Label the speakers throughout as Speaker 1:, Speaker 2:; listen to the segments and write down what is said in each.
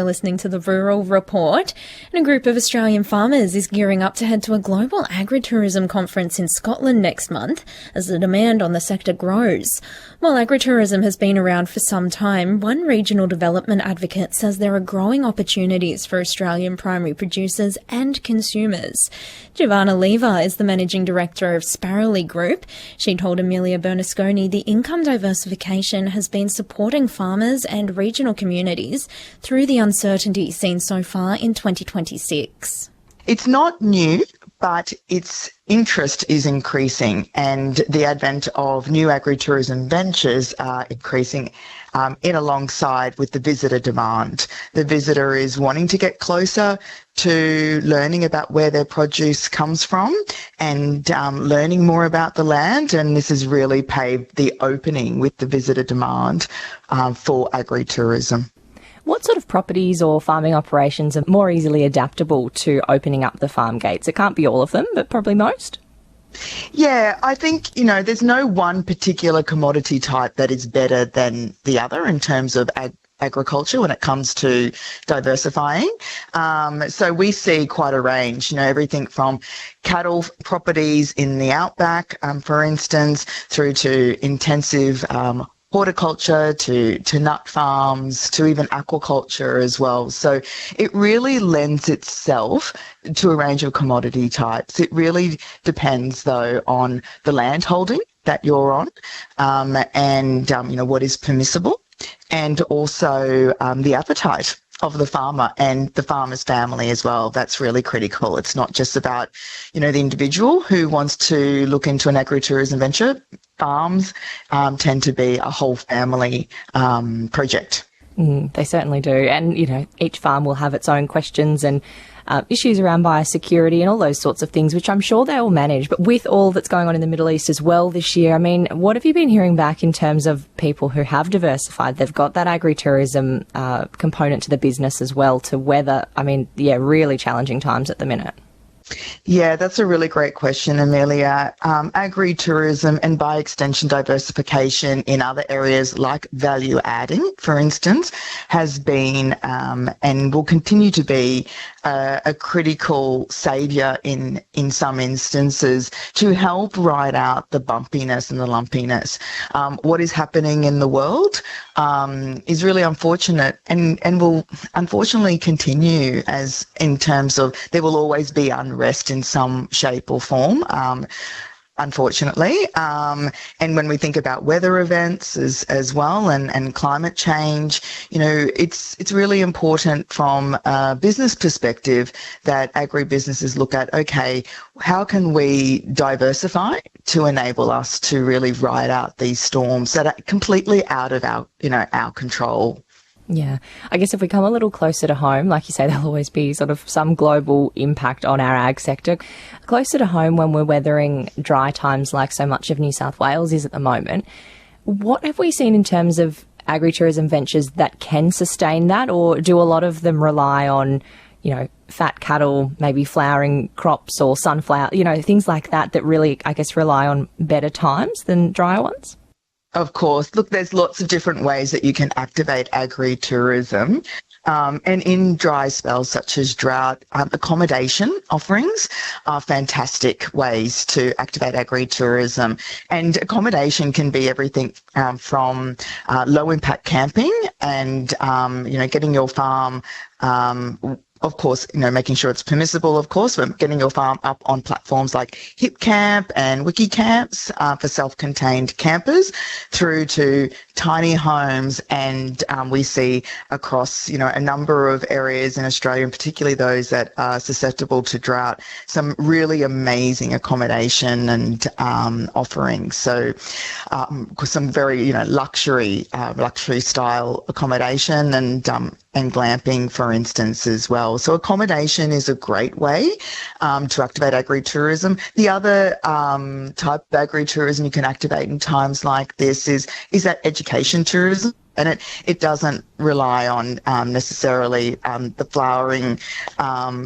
Speaker 1: Listening to the Rural Report, and a group of Australian farmers is gearing up to head to a global agritourism conference in Scotland next month as the demand on the sector grows. While agritourism has been around for some time, one regional development advocate says there are growing opportunities for Australian primary producers and consumers. Giovanna Lever is the Managing Director of Sparrowly Group. She told Amelia Bernasconi the income diversification has been supporting farmers and regional communities through the uncertainty seen so far in 2026.
Speaker 2: It's not new, but its interest is increasing, and the advent of new agritourism ventures are increasing in alongside with the visitor demand. The visitor is wanting to get closer to learning about where their produce comes from and learning more about the land, and this has really paved the opening with the visitor demand for agritourism.
Speaker 3: What sort of properties or farming operations are more easily adaptable to opening up the farm gates? It can't be all of them, but probably most.
Speaker 2: Yeah, I think, there's no one particular commodity type that is better than the other in terms of agriculture when it comes to diversifying. So we see quite a range, everything from cattle properties in the outback, for instance, through to intensive horticulture, to nut farms, to even aquaculture as well. So it really lends itself to a range of commodity types. It really depends, though, on the land holding that you're on, and what is permissible, and also the appetite of the farmer and the farmer's family as well. That's really critical. It's not just about, the individual who wants to look into an agritourism venture. Farms tend to be a whole family project.
Speaker 3: They certainly do. And, each farm will have its own questions and issues around biosecurity and all those sorts of things, which I'm sure they will manage. But with all that's going on in the Middle East as well this year, what have you been hearing back in terms of people who have diversified? They've got that agritourism component to the business as well to weather, really challenging times at the minute.
Speaker 2: Yeah, that's a really great question, Amelia. Agritourism and by extension diversification in other areas like value adding, for instance, has been and will continue to be a critical saviour in some instances to help ride out the bumpiness and the lumpiness. What is happening in the world is really unfortunate and will unfortunately continue as in terms of there will always be unrest in some shape or form. Unfortunately. And when we think about weather events as well and climate change, it's really important from a business perspective that agribusinesses look at, okay, how can we diversify to enable us to really ride out these storms that are completely out of our control?
Speaker 3: Yeah. I guess if we come a little closer to home, like you say, there'll always be sort of some global impact on our ag sector. Closer to home when we're weathering dry times like so much of New South Wales is at the moment, what have we seen in terms of agritourism ventures that can sustain that, or do a lot of them rely on, fat cattle, maybe flowering crops or sunflower, things like that really, I guess, rely on better times than drier ones?
Speaker 2: Of course. Look, there's lots of different ways that you can activate agritourism. And in dry spells such as drought, accommodation offerings are fantastic ways to activate agritourism. And accommodation can be everything from low-impact camping and, getting your farm of course, making sure it's permissible, of course, but getting your farm up on platforms like HipCamp and WikiCamps for self-contained campers through to tiny homes. And we see across, a number of areas in Australia, and particularly those that are susceptible to drought, some really amazing accommodation and offerings. So some very, luxury style accommodation and glamping, for instance, as well. So accommodation is a great way to activate agritourism. The other type of agritourism you can activate in times like this is that education tourism. And it doesn't rely on necessarily the flowering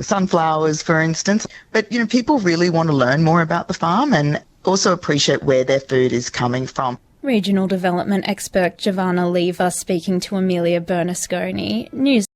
Speaker 2: sunflowers, for instance. But, people really want to learn more about the farm and also appreciate where their food is coming from.
Speaker 1: Regional development expert Giovanna Lever speaking to Amelia Bernasconi. News